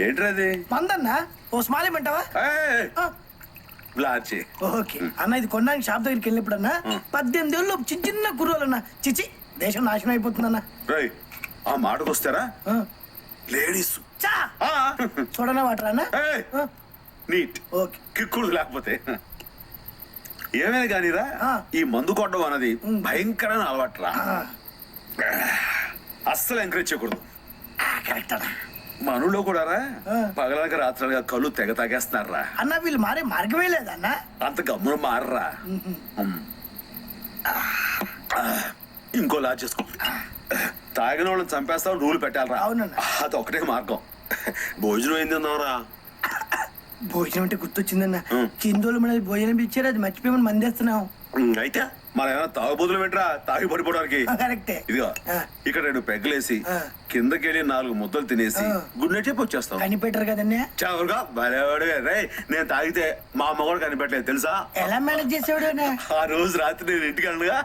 ఏంటది? మందన్నా ఓ small ఇమ్మంటావా? బ్లాచి. Okay అన్న, ఇది కొన్నానికి షాప్ దగ్గరికి వెళ్ళినప్పుడన్నా 18 ఏళ్ళు చిన్న చిన్న కుర్రోలన్నా చిచి దేశం నాశనం అయిపోతుందన్నా. ఆ మాటకు వస్తారా లేడీస్ చూడనా వాటరా అన్న? నీట్ ఓకే కిక్కుడు లేకపోతే ఏమైనా కానీరా ఈ మందు కొట్టడం అన్నది భయంకరమైన అలవాటురా. అస్సలు ఎంకరేజ్ చేయకూడదు. కరెక్ట్ అన్న. మనలో కూడా పగలక రాత్రులుగా కళ్ళు తెగ తాగేస్తున్నారా అన్న. వీళ్ళు మారే మార్గమే లేదన్న. అంత గమ్మున మారరా. ఇంకో లా చేసుకో. తాగిన వాళ్ళని చంపేస్తావు రూలు పెట్టాలరా. అవునన్నా. అది ఒకటే మార్గం. భోజనం ఏంది అన్నావురా? భోజనం అంటే గుర్తొచ్చిందన్న. కిందోళ్ళు మనది భోజనం ఇచ్చారు, అది మర్చిపోయి మందేస్తున్నాం. అయితే మన ఏమైనా తాగుబోతులు పెట్టరా తాగి పడిపోవడానికి? కరెక్టే. ఇదిగో ఇక్కడ 2 పెగ్గలేసి కిందకెళ్ళి 4 ముద్దలు తినేసి గుడ్ నైట్ చెప్పి వచ్చేస్తాం. కనిపెట్టరు కదన్నా. చవరుగా భలేవాడు. నేను తాగితే మా అమ్మ కూడా కనిపెట్టలేదు తెలుసా? ఎలా మేనేజ్ చేసేవాడు? ఆ రోజు రాత్రి నేను ఇంటికి అనగా